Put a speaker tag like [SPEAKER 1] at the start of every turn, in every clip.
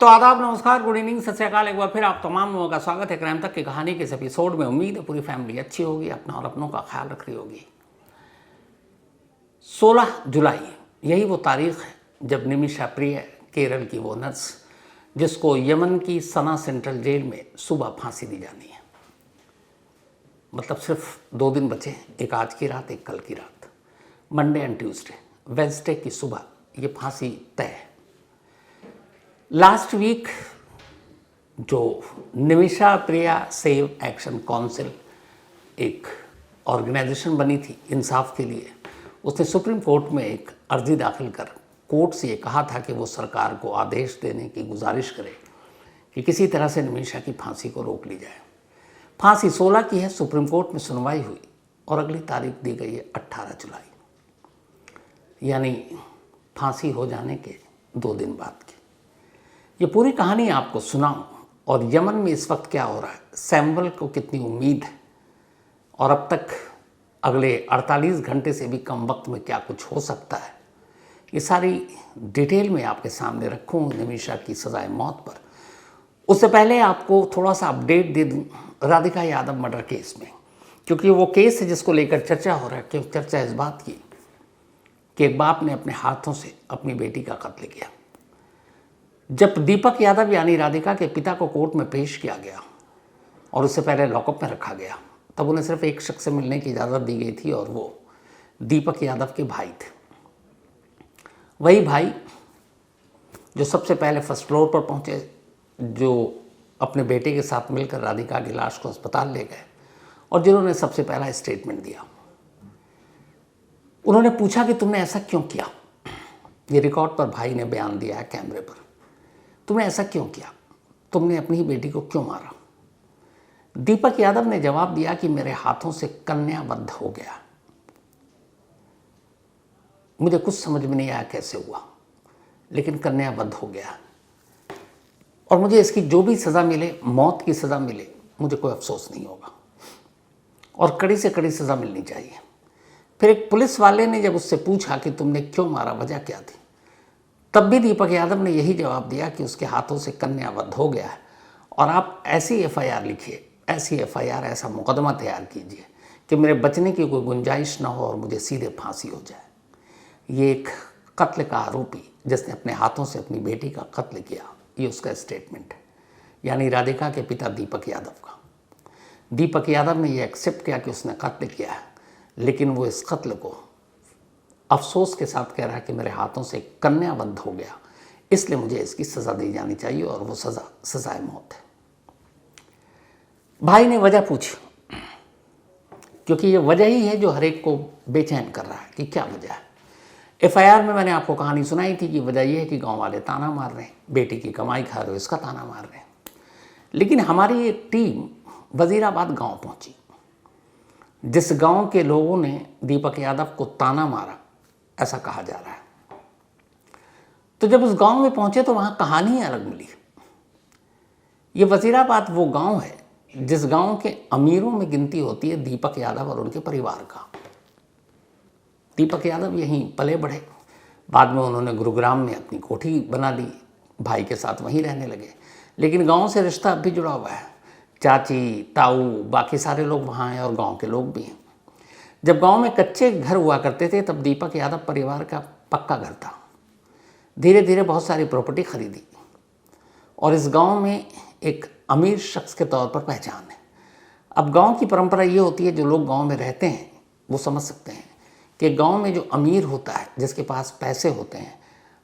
[SPEAKER 1] तो आदाब, नमस्कार, गुड इवनिंग, सत श्री अकाल। एक बार फिर आप तमाम लोगों का स्वागत है क्राइम तक की कहानी के इस एपिसोड में। उम्मीद है पूरी फैमिली अच्छी होगी, अपना और अपनों का ख्याल रख रही होगी। 16 जुलाई यही वो तारीख है जब निमिषा प्रिय, केरल की वो नर्स जिसको यमन की सना सेंट्रल जेल में सुबह फांसी दी जानी है। मतलब सिर्फ 2 दिन बचे, एक आज की रात, एक कल की रात। मंडे एंड ट्यूसडे, वेंसडे की सुबह ये फांसी तय है। लास्ट वीक जो निमिषा प्रिया सेव एक्शन काउंसिल एक ऑर्गेनाइजेशन बनी थी इंसाफ के लिए, उसने सुप्रीम कोर्ट में एक अर्जी दाखिल कर कोर्ट से ये कहा था कि वो सरकार को आदेश देने की गुजारिश करे कि किसी तरह से निमिषा की फांसी को रोक ली जाए। फांसी 16 की है, सुप्रीम कोर्ट में सुनवाई हुई और अगली तारीख दी गई है 18 जुलाई, यानी फांसी हो जाने के 2 दिन बाद की। ये पूरी कहानी आपको सुनाऊं और यमन में इस वक्त क्या हो रहा है, सैमुअल को कितनी उम्मीद है और अब तक अगले 48 घंटे से भी कम वक्त में क्या कुछ हो सकता है, ये सारी डिटेल में आपके सामने रखूं निमिषा की सजाए मौत पर। उससे पहले आपको थोड़ा सा अपडेट दे दूं राधिका यादव मर्डर केस में, क्योंकि वो केस है जिसको लेकर चर्चा हो रहा है। क्यों चर्चा इस बात की कि एक बाप ने अपने हाथों से अपनी बेटी का कत्ल किया। जब दीपक यादव यानी राधिका के पिता को कोर्ट में पेश किया गया और उससे पहले लॉकअप में रखा गया, तब उन्हें सिर्फ एक शख्स से मिलने की इजाज़त दी गई थी और वो दीपक यादव के भाई थे। वही भाई जो सबसे पहले फर्स्ट फ्लोर पर पहुंचे, जो अपने बेटे के साथ मिलकर राधिका की लाश को अस्पताल ले गए और जिन्होंने सबसे पहला स्टेटमेंट दिया। उन्होंने पूछा कि तुमने ऐसा क्यों किया। ये रिकॉर्ड पर भाई ने बयान दिया है कैमरे पर। तुमने ऐसा क्यों किया, तुमने अपनी ही बेटी को क्यों मारा। दीपक यादव ने जवाब दिया कि मेरे हाथों से कन्यावध हो गया। मुझे कुछ समझ में नहीं आया कैसे हुआ, लेकिन कन्यावध हो गया और मुझे इसकी जो भी सज़ा मिले, मौत की सज़ा मिले, मुझे कोई अफसोस नहीं होगा और कड़ी से कड़ी सज़ा मिलनी चाहिए। फिर एक पुलिस वाले ने जब उससे पूछा कि तुमने क्यों मारा, वजह क्या थी, तब भी दीपक यादव ने यही जवाब दिया कि उसके हाथों से कन्यावध हो गया है और आप ऐसी एफआईआर लिखिए, ऐसी एफआईआर, ऐसा मुकदमा तैयार कीजिए कि मेरे बचने की कोई गुंजाइश ना हो और मुझे सीधे फांसी हो जाए। ये एक कत्ल का आरोपी जिसने अपने हाथों से अपनी बेटी का कत्ल किया, ये उसका स्टेटमेंट है, यानी राधिका के पिता दीपक यादव का। दीपक यादव ने यह एक्सेप्ट किया कि उसने कत्ल किया है, लेकिन वो इस कत्ल को अफसोस के साथ कह रहा है कि मेरे हाथों से कन्यावध हो गया, इसलिए मुझे इसकी सज़ा दी जानी चाहिए और वो सज़ा सजाए मौत है। भाई ने वजह पूछी, क्योंकि ये वजह ही है जो हर एक को बेचैन कर रहा है कि क्या वजह है। एफआईआर में मैंने आपको कहानी सुनाई थी कि वजह यह है कि गांव वाले ताना मार रहे हैं, बेटी की कमाई खा रहे हो इसका ताना मार रहे हैं। लेकिन हमारी एक टीम वजीराबाद गाँव पहुँची, जिस गांव के लोगों ने दीपक यादव को ताना मारा, ऐसा कहा जा रहा है। तो जब उस गांव में पहुंचे तो वहां कहानी अलग मिली। ये वजीराबाद वो गांव है जिस गांव के अमीरों में गिनती होती है दीपक यादव और उनके परिवार का। दीपक यादव यहीं पले बढ़े, बाद में उन्होंने गुरुग्राम में अपनी कोठी बना ली, भाई के साथ वहीं रहने लगे। लेकिन गांव से रिश्ता अब भी जुड़ा हुआ है, चाची, ताऊ, बाकी सारे लोग वहाँ हैं और गांव के लोग भी हैं। जब गांव में कच्चे घर हुआ करते थे तब दीपक यादव परिवार का पक्का घर था। धीरे धीरे बहुत सारी प्रॉपर्टी खरीदी और इस गांव में एक अमीर शख्स के तौर पर पहचान है। अब गांव की परंपरा ये होती है, जो लोग गांव में रहते हैं वो समझ सकते हैं कि गांव में जो अमीर होता है, जिसके पास पैसे होते हैं,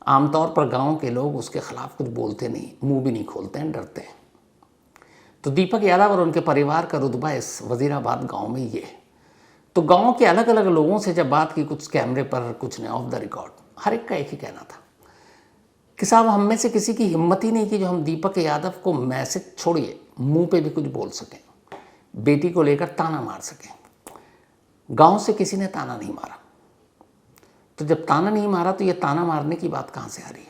[SPEAKER 1] आमतौर पर गांव के लोग उसके खिलाफ कुछ बोलते नहीं, मुंह भी नहीं खोलते हैं, डरते हैं। तो दीपक यादव और उनके परिवार का रुतबा इस वजीराबाद गाँव में ये है। तो गांव के अलग अलग लोगों से जब बात की, कुछ कैमरे पर, कुछ ने ऑफ द रिकॉर्ड, हर एक का एक ही कहना था कि साहब हम में से किसी की हिम्मत ही नहीं कि जो हम दीपक यादव को मैसेज छोड़िए, मुंह पे भी कुछ बोल सकें, बेटी को लेकर ताना मार सकें। गांव से किसी ने ताना नहीं मारा। तो जब ताना नहीं मारा तो ये ताना मारने की बात कहाँ से आ रही है।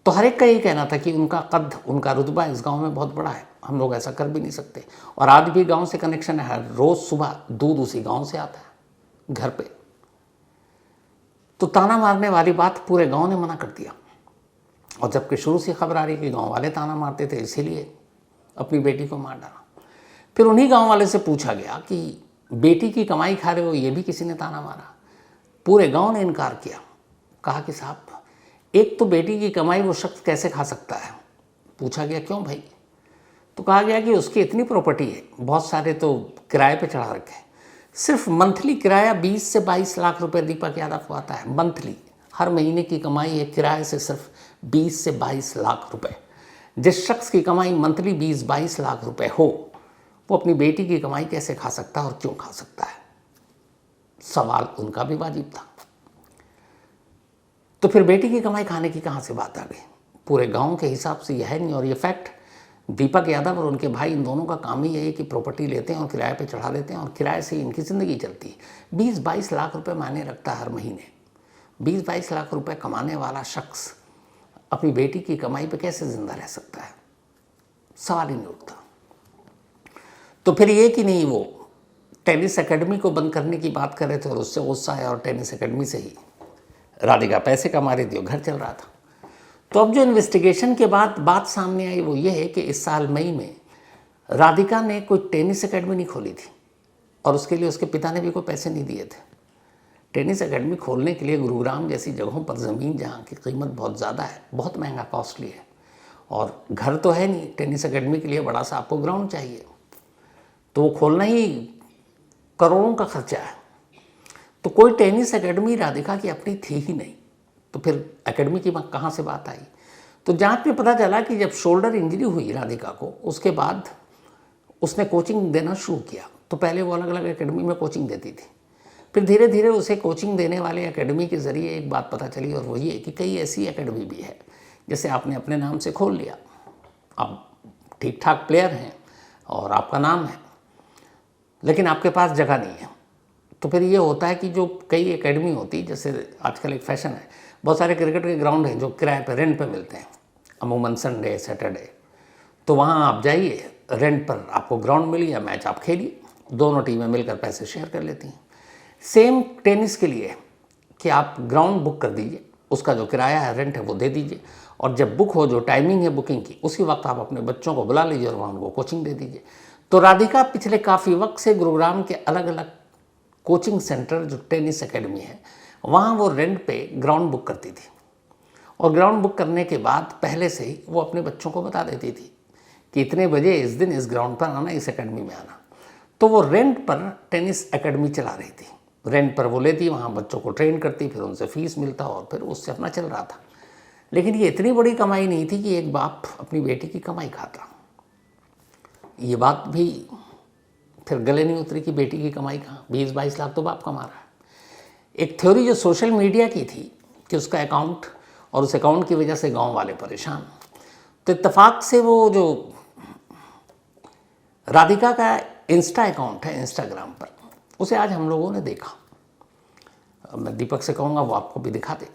[SPEAKER 1] तो हर एक का यही कहना था कि उनका कद, उनका रुतबा इस गांव में बहुत बड़ा है, हम लोग ऐसा कर भी नहीं सकते। और आज भी गांव से कनेक्शन है, हर रोज़ सुबह दूध उसी गांव से आता है घर पे। तो ताना मारने वाली बात पूरे गांव ने मना कर दिया। और जबकि शुरू से खबर आ रही कि गांव वाले ताना मारते थे, इसीलिए अपनी बेटी को मार डाला। फिर उन्हीं गांव वाले से पूछा गया कि बेटी की कमाई खा रहे हो, ये भी किसी ने ताना मारा? पूरे गांव ने इनकार किया। कहा कि साहब, एक तो बेटी की कमाई वो शख्स कैसे खा सकता है? पूछा गया क्यों भाई? तो कहा गया कि उसकी इतनी प्रॉपर्टी है, बहुत सारे तो किराए पे चढ़ा रखे हैं। सिर्फ मंथली किराया 20 से 22 लाख रुपए दीपक यादव को आता है। मंथली, हर महीने की कमाई है किराए से सिर्फ 20 से 22 लाख रुपए। जिस शख्स की कमाई मंथली 20-22 लाख रुपए हो, वो अपनी बेटी की कमाई कैसे खा सकता है और क्यों खा सकता है? सवाल उनका भी वाजिब था। तो फिर बेटी की कमाई खाने की कहाँ से बात आ गई? पूरे गांव के हिसाब से यह है नहीं। और ये फैक्ट, दीपक यादव और उनके भाई, इन दोनों का काम ही है कि प्रॉपर्टी लेते हैं और किराए पे चढ़ा देते हैं और किराए से इनकी ज़िंदगी चलती है। 20-22 लाख रुपए मायने रखता है हर महीने। 20-22 लाख रुपए कमाने वाला शख्स अपनी बेटी की कमाई पे कैसे ज़िंदा रह सकता है? सवाल ही नहीं उठता। तो फिर ये कि नहीं, वो टेनिस एकेडमी को बंद करने की बात कर रहे थे और उससे गुस्सा है और टेनिस एकेडमी से ही राधिका पैसे कमा रही थी और घर चल रहा था। तो अब जो इन्वेस्टिगेशन के बाद बात सामने आई वो ये है कि इस साल मई में राधिका ने कोई टेनिस एकेडमी नहीं खोली थी और उसके लिए उसके पिता ने भी कोई पैसे नहीं दिए थे। टेनिस एकेडमी खोलने के लिए गुरुग्राम जैसी जगहों पर ज़मीन, जहाँ की कीमत बहुत ज़्यादा है, बहुत महंगा, कॉस्टली है, और घर तो है नहीं। टेनिस एकेडमी के लिए बड़ा सा आपको ग्राउंड चाहिए, तो वो खोलना ही करोड़ों का खर्चा है। तो कोई टेनिस एकेडमी राधिका की अपनी थी ही नहीं। तो फिर एकेडमी की कहाँ से बात आई? तो जांच में पता चला कि जब शोल्डर इंजरी हुई राधिका को, उसके बाद उसने कोचिंग देना शुरू किया। तो पहले वो अलग अलग एकेडमी में कोचिंग देती थी, फिर धीरे धीरे उसे कोचिंग देने वाले एकेडमी के ज़रिए एक बात पता चली, और वो ये कि कई ऐसी एकेडमी भी है जैसे आपने अपने नाम से खोल लिया, आप ठीक ठाक प्लेयर हैं और आपका नाम है, लेकिन आपके पास जगह नहीं है। तो फिर ये होता है कि जो कई एकेडमी होती है, जैसे आजकल एक फैशन है, बहुत सारे क्रिकेट के ग्राउंड हैं जो किराए पे, रेंट पे मिलते हैं, अमूमन संडे सैटरडे। तो वहाँ आप जाइए, रेंट पर आपको ग्राउंड मिल गया, मैच आप खेलिए, दोनों टीमें मिलकर पैसे शेयर कर लेती हैं। सेम टेनिस के लिए कि आप ग्राउंड बुक कर दीजिए, उसका जो किराया है, रेंट है, वो दे दीजिए, और जब बुक हो, जो टाइमिंग है बुकिंग की, उसी वक्त आप अपने बच्चों को बुला लीजिए और वहाँ उनको कोचिंग दे दीजिए। तो राधिका पिछले काफ़ी वक्त से गुरुग्राम के अलग अलग कोचिंग सेंटर, जो टेनिस एकेडमी है, वहाँ वो रेंट पे ग्राउंड बुक करती थी, और ग्राउंड बुक करने के बाद पहले से ही वो अपने बच्चों को बता देती थी कि इतने बजे इस दिन इस ग्राउंड पर आना, इस एकेडमी में आना। तो वो रेंट पर टेनिस एकेडमी चला रही थी, रेंट पर वो लेती, वहाँ बच्चों को ट्रेन करती, फिर उनसे फीस मिलता और फिर उससे अपना चल रहा था। लेकिन ये इतनी बड़ी कमाई नहीं थी कि एक बाप अपनी बेटी की कमाई खाता। ये बात भी फिर गले नहीं उतरी कि बेटी की कमाई कहाँ, 20-22 लाख तो बाप कमा रहा है। एक थ्योरी जो सोशल मीडिया की थी कि उसका अकाउंट, और उस अकाउंट की वजह से गांव वाले परेशान। तो इत्तेफाक से वो जो राधिका का इंस्टा अकाउंट है इंस्टाग्राम पर, उसे आज हम लोगों ने देखा। मैं दीपक से कहूँगा वो आपको भी दिखा दे।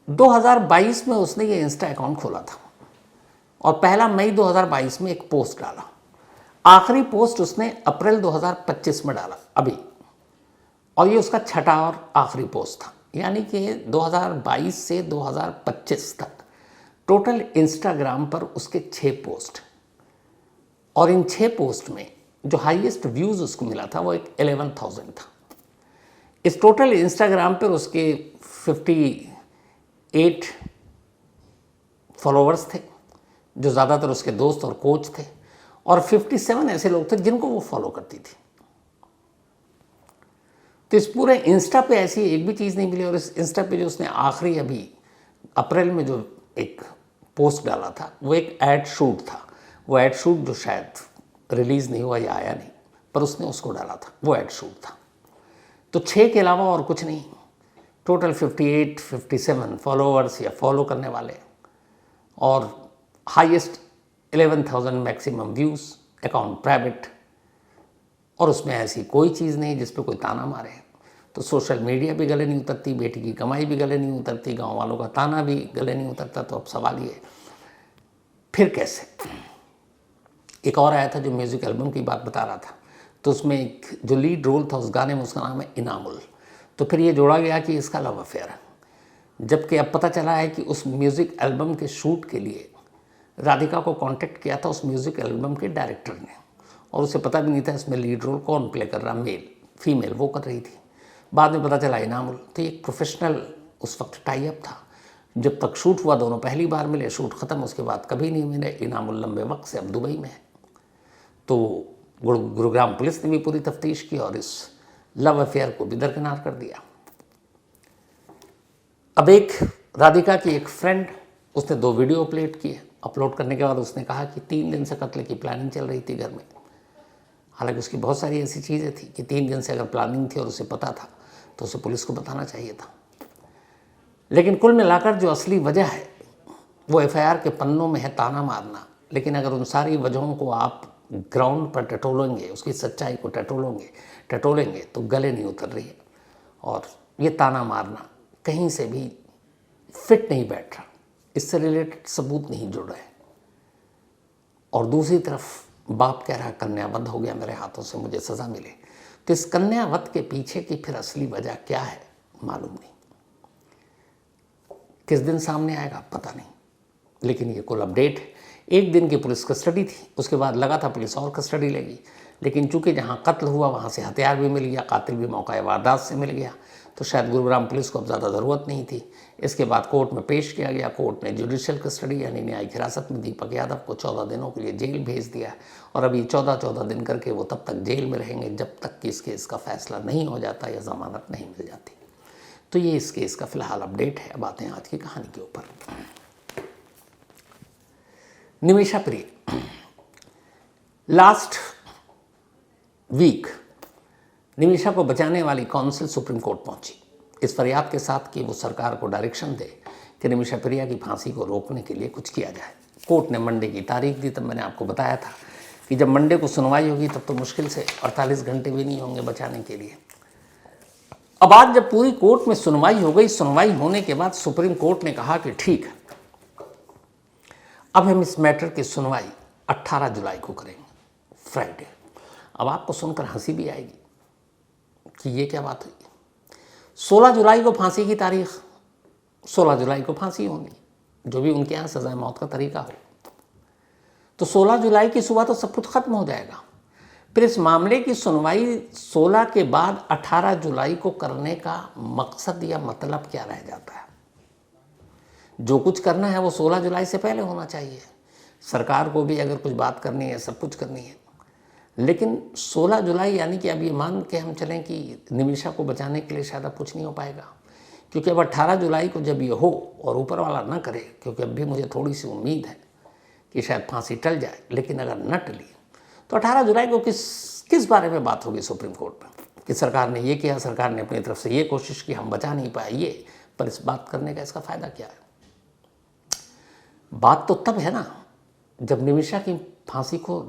[SPEAKER 1] 2022 में उसने ये इंस्टा अकाउंट खोला था और 1 मई 2022 में एक पोस्ट डाला। आखिरी पोस्ट उसने अप्रैल 2025 में डाला अभी, और ये उसका छठा और आखिरी पोस्ट था। यानी कि 2022 से 2025 तक टोटल इंस्टाग्राम पर उसके 6 पोस्ट, और इन 6 पोस्ट में जो हाईएस्ट व्यूज़ उसको मिला था वो एक 11,000 था। इस टोटल इंस्टाग्राम पर उसके 58 फॉलोअर्स थे, जो ज़्यादातर उसके दोस्त और कोच थे, और 57 ऐसे लोग थे जिनको वो फॉलो करती थी। तो इस पूरे इंस्टा पे ऐसी एक भी चीज़ नहीं मिली। और इस इंस्टा पे जो उसने आखिरी अभी अप्रैल में जो एक पोस्ट डाला था, वो एक ऐड शूट था। वो ऐड शूट जो शायद रिलीज़ नहीं हुआ या आया नहीं, पर उसने उसको डाला था, वो ऐड शूट था। तो 6 के अलावा और कुछ नहीं, टोटल 57 फॉलोअर्स या फॉलो करने वाले, और highest 11,000 maximum views, account private, और उसमें ऐसी कोई चीज़ नहीं जिस पे कोई ताना मारे। तो सोशल मीडिया भी गले नहीं उतरती, बेटी की कमाई भी गले नहीं उतरती, गांव वालों का ताना भी गले नहीं उतरता। तो अब सवाल ये, फिर कैसे? एक और आया था जो म्यूज़िक एल्बम की बात बता रहा था, तो उसमें एक जो लीड रोल था उस गाने में, उसका नाम है इनामुल। तो फिर ये जोड़ा गया कि इसका लव अफेयर है। जबकि अब पता चला है कि उस म्यूज़िक एल्बम के शूट के लिए राधिका को कांटेक्ट किया था उस म्यूज़िक एल्बम के डायरेक्टर ने, और उसे पता भी नहीं था इसमें लीड रोल कौन प्ले कर रहा, मेल फीमेल वो कर रही थी। बाद में पता चला इनामुल। तो एक प्रोफेशनल उस वक्त टाई अप था। जब तक शूट हुआ दोनों पहली बार मिले, शूट ख़त्म उसके बाद कभी नहीं मिले। इनामुल लंबे वक्त से अब दुबई में है। तो गुरुग्राम पुलिस ने भी पूरी तफ्तीश की और इस लव अफेयर को भी दरकिनार कर दिया। अब एक राधिका की एक फ्रेंड, उसने 2 वीडियो अपलोड किए। अपलोड करने के बाद उसने कहा कि 3 दिन से कत्ल की प्लानिंग चल रही थी घर में। हालांकि उसकी बहुत सारी ऐसी चीज़ें थी कि 3 दिन से अगर प्लानिंग थी और उसे पता था तो उसे पुलिस को बताना चाहिए था। लेकिन कुल मिलाकर जो असली वजह है वो एफआईआर के पन्नों में है ताना मारना। लेकिन अगर उन सारी वजहों को आप ग्राउंड पर टटोलेंगे, उसकी सच्चाई को टटोलेंगे तो गले नहीं उतर रही है। और ये ताना मारना कहीं से भी फिट नहीं बैठ रहा, इससे रिलेटेड सबूत नहीं जुड़ रहे। और दूसरी तरफ बाप कह रहा कन्यावध हो गया मेरे हाथों से, मुझे सज़ा मिले। तो इस कन्यावध के पीछे की फिर असली वजह क्या है मालूम नहीं, किस दिन सामने आएगा पता नहीं। लेकिन ये कुल अपडेट है। 1 दिन की पुलिस कस्टडी थी, उसके बाद लगा था पुलिस और कस्टडी लेगी। लेकिन चूंकि जहाँ कत्ल हुआ वहाँ से हथियार भी मिल गया, कातिल भी मौका वारदात से मिल गया, तो शायद गुरुग्राम पुलिस को अब ज़्यादा ज़रूरत नहीं थी। इसके बाद कोर्ट में पेश किया गया। कोर्ट ने जुडिशियल कस्टडी यानी न्यायिक हिरासत में दीपक यादव को 14 दिनों के लिए जेल भेज दिया। और अभी 14 दिन करके वो तब तक जेल में रहेंगे जब तक कि इस केस का फैसला नहीं हो जाता या ज़मानत नहीं मिल जाती। तो ये इस केस का फ़िलहाल अपडेट है। अब आते हैं आज की कहानी के ऊपर। निमिषा प्रिय लास्ट वीक निमिषा को बचाने वाली काउंसिल सुप्रीम कोर्ट पहुंची इस फरियाद के साथ कि वो सरकार को डायरेक्शन दे कि निमिषा प्रिया की फांसी को रोकने के लिए कुछ किया जाए। कोर्ट ने मंडे की तारीख दी। तब मैंने आपको बताया था कि जब मंडे को सुनवाई होगी तब तो मुश्किल से 48 घंटे भी नहीं होंगे बचाने के लिए। अब आज जब पूरी कोर्ट में सुनवाई हो गई, सुनवाई होने के बाद सुप्रीम कोर्ट ने कहा कि ठीक है, अब हम इस मैटर की सुनवाई 18 जुलाई को करेंगे, फ्राइडे। अब आपको सुनकर हंसी भी आएगी कि ये क्या बात हुई। 16 जुलाई को फांसी की तारीख, 16 जुलाई को फांसी होनी, जो भी उनके यहाँ सज़ाए मौत का तरीका हो। तो 16 जुलाई की सुबह तो सब कुछ खत्म हो जाएगा। फिर इस मामले की सुनवाई 16 के बाद 18 जुलाई को करने का मकसद या मतलब क्या रह जाता है। जो कुछ करना है वो 16 जुलाई से पहले होना चाहिए। सरकार को भी अगर कुछ बात करनी है, सब कुछ करनी है। लेकिन 16 जुलाई यानी कि अब ये मान के हम चलें कि निमिषा को बचाने के लिए शायद अब कुछ नहीं हो पाएगा, क्योंकि अब 18 जुलाई को जब ये हो और ऊपर वाला ना करे, क्योंकि अब भी मुझे थोड़ी सी उम्मीद है कि शायद फांसी टल जाए, लेकिन अगर न टली तो 18 जुलाई को किस बारे में बात होगी सुप्रीम कोर्ट में कि सरकार ने ये किया, सरकार ने अपनी तरफ से ये कोशिश की, हम बचा नहीं पाए ये। पर इस बात करने का इसका फ़ायदा क्या है। बात तो तब है ना जब निमिषा की फांसी को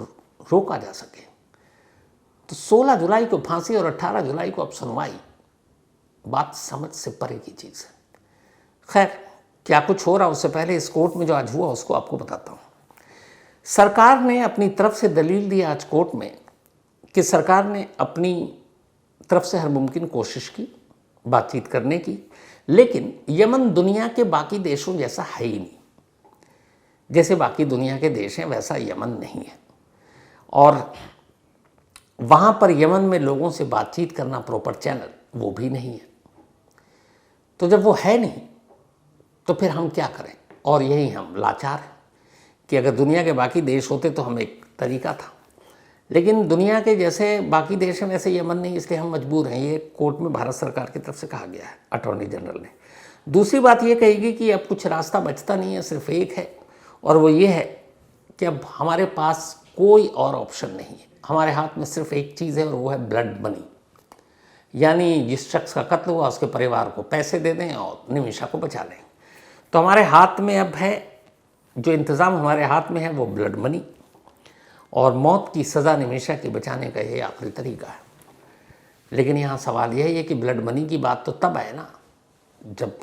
[SPEAKER 1] रोका जा सके। तो 16 जुलाई को फांसी और 18 जुलाई को अब सुनवाई, बात समझ से परे की चीज़ है। खैर, क्या कुछ हो रहा उससे पहले इस कोर्ट में जो आज हुआ उसको आपको बताता हूँ। सरकार ने अपनी तरफ से दलील दी आज कोर्ट में कि सरकार ने अपनी तरफ से हर मुमकिन कोशिश की बातचीत करने की, लेकिन यमन दुनिया के बाकी देशों जैसा है ही नहीं। जैसे बाकी दुनिया के देश हैं वैसा यमन नहीं है, और वहाँ पर यमन में लोगों से बातचीत करना प्रॉपर चैनल वो भी नहीं है। तो जब वो है नहीं तो फिर हम क्या करें। और यही हम लाचार हैं कि अगर दुनिया के बाकी देश होते तो हम एक तरीका था, लेकिन दुनिया के जैसे बाकी देश हैं वैसे यमन नहीं, इसलिए हम मजबूर हैं। ये कोर्ट में भारत सरकार की तरफ से कहा गया है, अटॉर्नी जनरल ने। दूसरी बात ये कहेगी कि अब कुछ रास्ता बचता नहीं है, सिर्फ एक है, और वो ये है कि अब हमारे पास कोई और ऑप्शन नहीं है। हमारे हाथ में सिर्फ एक चीज़ है और वो है ब्लड मनी, यानी जिस शख्स का कत्ल हुआ उसके परिवार को पैसे दे दें और निमिषा को बचा लें। तो हमारे हाथ में अब है, जो इंतज़ाम हमारे हाथ में है वो ब्लड मनी, और मौत की सज़ा निमिषा की बचाने का ये आखिरी तरीका है। लेकिन यहाँ सवाल यह है कि ब्लड मनी की बात तो तब है ना जब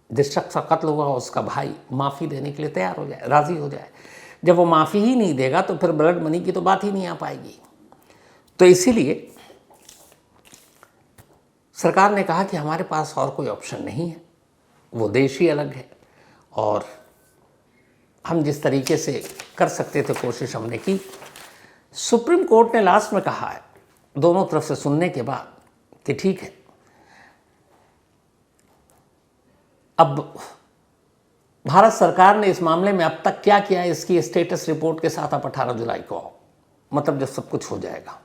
[SPEAKER 1] जिस शख्स का कत्ल हुआ उसका भाई माफ़ी देने के लिए तैयार हो जाए, राज़ी हो जाए। जब वो माफ़ी ही नहीं देगा तो फिर ब्लड मनी की तो बात ही नहीं आ पाएगी। तो इसीलिए सरकार ने कहा कि हमारे पास और कोई ऑप्शन नहीं है, वो देश ही अलग है। और हम जिस तरीके से कर सकते थे कोशिश हमने की। सुप्रीम कोर्ट ने लास्ट में कहा है दोनों तरफ से सुनने के बाद कि ठीक है, अब भारत सरकार ने इस मामले में अब तक क्या किया है इसकी स्टेटस रिपोर्ट के साथ आप 18 जुलाई को आओ, मतलब जब सब कुछ हो जाएगा।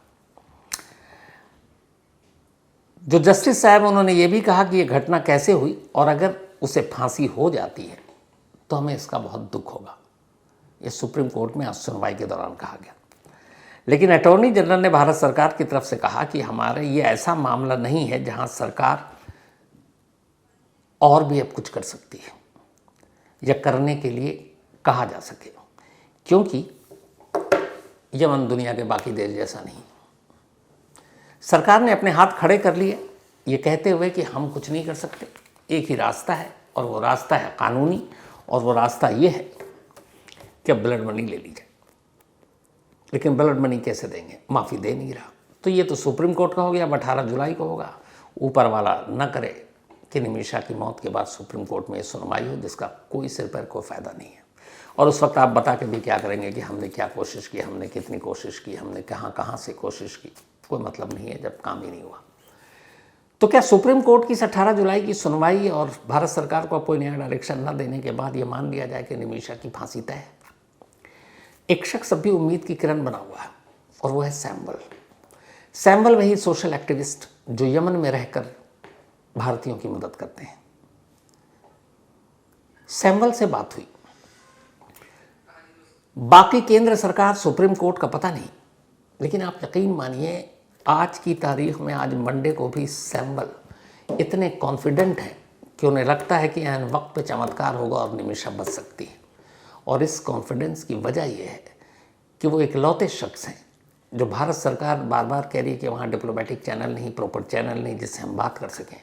[SPEAKER 1] जो जस्टिस साहब उन्होंने ये भी कहा कि ये घटना कैसे हुई और अगर उसे फांसी हो जाती है तो हमें इसका बहुत दुख होगा। ये सुप्रीम कोर्ट में आज सुनवाई के दौरान कहा गया। लेकिन अटॉर्नी जनरल ने भारत सरकार की तरफ से कहा कि हमारे ये ऐसा मामला नहीं है जहां सरकार और भी अब कुछ कर सकती है या करने के लिए कहा जा सके, क्योंकि यमन दुनिया के बाकी देश जैसा नहीं। सरकार ने अपने हाथ खड़े कर लिए ये कहते हुए कि हम कुछ नहीं कर सकते, एक ही रास्ता है और वो रास्ता है कानूनी, और वो रास्ता ये है कि अब ब्लड मनी ले ली जाए। लेकिन ब्लड मनी कैसे देंगे, माफ़ी दे नहीं रहा। तो ये तो सुप्रीम कोर्ट का हो गया, अब 18 जुलाई को होगा। ऊपर वाला न करे कि निमिषा की मौत के बाद सुप्रीम कोर्ट में सुनवाई हो जिसका कोई सिर पर कोई फ़ायदा नहीं है। और उस वक्त आप बता के भी क्या करेंगे कि हमने क्या कोशिश की, हमने कितनी कोशिश की, हमने कहाँ कहाँ से कोशिश की, कोई मतलब नहीं है जब काम ही नहीं हुआ। तो क्या सुप्रीम कोर्ट की इस 18 जुलाई की सुनवाई और भारत सरकार को कोई नया डायरेक्शन न देने के बाद ये मान लिया जाए कि निमिषा की फांसी तय है? एक शख्स अब भी उम्मीद की किरण बना हुआ है और वो है सैमुअल। सैमुअल वही सोशल एक्टिविस्ट जो यमन में रहकर भारतीयों की मदद करते हैं। सैमुअल से बात हुई, बाकी केंद्र सरकार सुप्रीम कोर्ट का पता नहीं, लेकिन आप यकीन मानिए आज की तारीख में, आज मंडे को भी सैमुअल इतने कॉन्फिडेंट हैं कि उन्हें लगता है कि ऐन वक्त पे चमत्कार होगा और निमिषा बच सकती है। और इस कॉन्फिडेंस की वजह यह है कि वो इकलौते शख्स हैं जो भारत सरकार बार बार कह रही है कि वहाँ डिप्लोमेटिक चैनल नहीं, प्रॉपर चैनल नहीं जिससे हम बात कर सकें।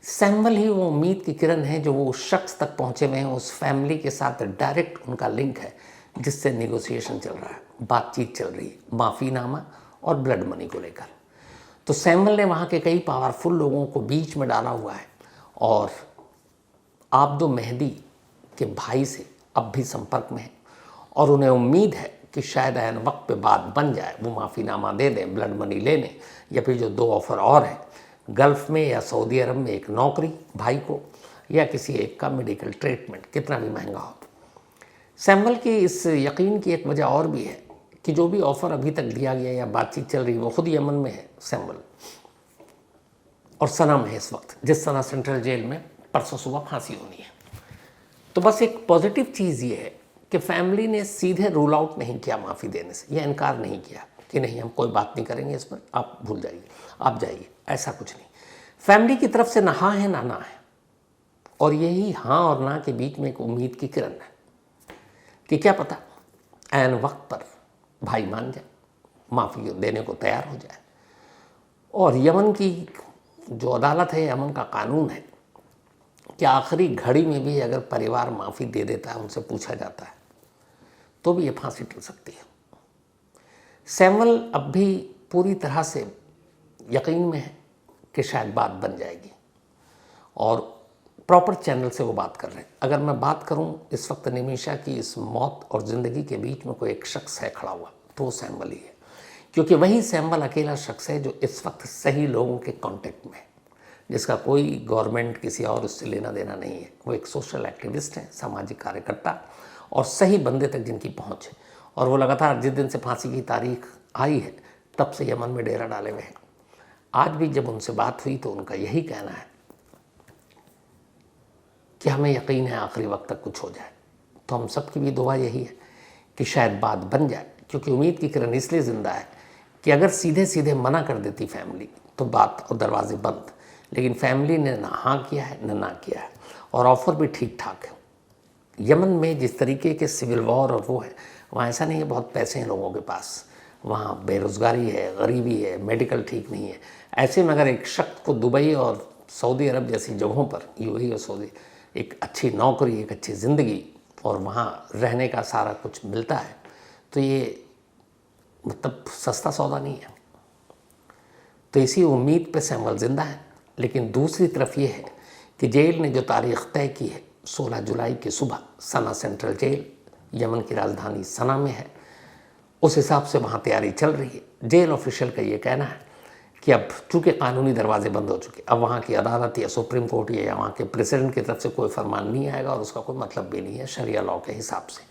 [SPEAKER 1] सैमुअल ही वो उम्मीद की किरण है जो वो उस शख्स तक पहुँचे हुए हैं, उस फैमिली के साथ डायरेक्ट उनका लिंक है जिससे निगोसिएशन चल रहा है, बातचीत चल रही है माफ़ीनामा और ब्लड मनी को लेकर। तो सैमुअल ने वहाँ के कई पावरफुल लोगों को बीच में डाला हुआ है और आब्दो मेहदी के भाई से अब भी संपर्क में है और उन्हें उम्मीद है कि शायद ऐन वक्त पे बात बन जाए, वो माफ़ीनामा दे दें, ब्लड मनी ले लें, या फिर जो 2 ऑफ़र और हैं गल्फ़ में या सऊदी अरब में एक नौकरी भाई को या किसी एक का मेडिकल ट्रीटमेंट, कितना भी महंगा हो। सैमुअल की इस यकीन की एक वजह और भी है कि जो भी ऑफ़र अभी तक दिया गया या बातचीत चल रही है वो खुद यमन में है सैमुअल, और सनम है इस वक्त जिस तरह सेंट्रल जेल में परसों सुबह फांसी होनी है। तो बस एक पॉजिटिव चीज़ ये है कि फैमिली ने सीधे रूल आउट नहीं किया माफ़ी देने से, यह इनकार नहीं किया कि नहीं हम कोई बात नहीं करेंगे इस पर, आप भूल जाइए, आप जाइए, ऐसा कुछ नहीं। फैमिली की तरफ से ना हाँ है ना ना है, और यही हाँ और ना के बीच में एक उम्मीद की किरण है कि क्या पता ऐन वक्त पर भाई मान जाए, माफ़ी देने को तैयार हो जाए। और यमन की जो अदालत है, यमन का कानून है कि आखिरी घड़ी में भी अगर परिवार माफ़ी दे देता है, उनसे पूछा जाता है, तो भी ये फांसी टल सकती है। सैमुअल अब भी पूरी तरह से यकीन में है कि शायद बात बन जाएगी और प्रॉपर चैनल से वो बात कर रहे हैं। अगर मैं बात करूं इस वक्त निमिषा की इस मौत और ज़िंदगी के बीच में कोई एक शख्स है खड़ा हुआ, तो वो सैमुअल ही है, क्योंकि वही सैमुअल अकेला शख्स है जो इस वक्त सही लोगों के कांटेक्ट में है, जिसका कोई गवर्नमेंट किसी और उससे लेना देना नहीं है। वो एक सोशल एक्टिविस्ट है, सामाजिक कार्यकर्ता, और सही बंदे तक जिनकी पहुंच है। और वो लगातार जिस दिन से फांसी की तारीख आई है तब से यमन में डेरा डाले हुए हैं। आज भी जब उनसे बात हुई तो उनका यही कहना है कि हमें यकीन है आखिरी वक्त तक कुछ हो जाए। तो हम सब की भी दुआ यही है कि शायद बात बन जाए, क्योंकि उम्मीद की किरण इसलिए ज़िंदा है कि अगर सीधे सीधे मना कर देती फैमिली तो बात और दरवाजे बंद, लेकिन फैमिली ने ना हाँ किया है ना किया है, और ऑफ़र भी ठीक ठाक है। यमन में जिस तरीके के सिविल वॉर और वो है, वहाँ ऐसा नहीं है बहुत पैसे हैं लोगों के पास, वहाँ बेरोज़गारी है, गरीबी है, मेडिकल ठीक नहीं है। ऐसे में अगर एक शख्स को दुबई और सऊदी अरब जैसी जगहों पर, यूएई और सऊदी, एक अच्छी नौकरी, एक अच्छी ज़िंदगी और वहाँ रहने का सारा कुछ मिलता है, तो ये मतलब सस्ता सौदा नहीं है। तो इसी उम्मीद पे सैमुअल ज़िंदा है। लेकिन दूसरी तरफ ये है कि जेल ने जो तारीख तय की है 16 जुलाई की सुबह सना सेंट्रल जेल यमन की राजधानी सना में है, उस हिसाब से वहाँ तैयारी चल रही है। जेल ऑफिशियल का ये कहना है कि अब चूँकि कानूनी दरवाजे बंद हो चुके, अब वहाँ की अदालत या सुप्रीम कोर्ट या वहाँ के प्रेसिडेंट की तरफ से कोई फरमान नहीं आएगा और उसका कोई मतलब भी नहीं है शरिया लॉ के हिसाब से।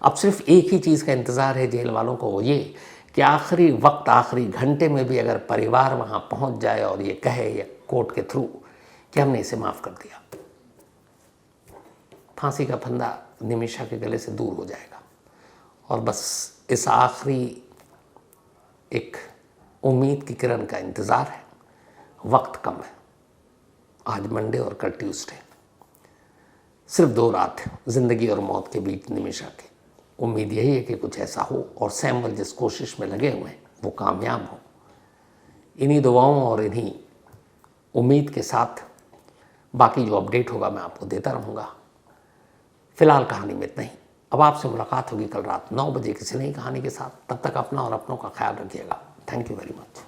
[SPEAKER 1] अब सिर्फ एक ही चीज़ का इंतज़ार है जेल वालों को, वो ये कि आखिरी वक्त, आखिरी घंटे में भी अगर परिवार वहाँ पहुँच जाए और ये कहे या कोर्ट के थ्रू कि हमने इसे माफ़ कर दिया, फांसी का फंदा निमिषा के गले से दूर हो जाएगा और बस इस आखिरी एक उम्मीद की किरण का इंतज़ार है। वक्त कम है, आज मंडे और कल ट्यूसडे, सिर्फ 2 रात है ज़िंदगी और मौत के बीच निमिषा के। उम्मीद यही है कि कुछ ऐसा हो और सैमुअल जिस कोशिश में लगे हुए हैं वो कामयाब हो। इन्हीं दुआओं और इन्हीं उम्मीद के साथ बाकी जो अपडेट होगा मैं आपको देता रहूँगा। फ़िलहाल कहानी में इतना ही। अब आपसे मुलाकात होगी कल रात 9 बजे किसी नई कहानी के साथ। तब तक अपना और अपनों का ख्याल रखिएगा। Thank you very much.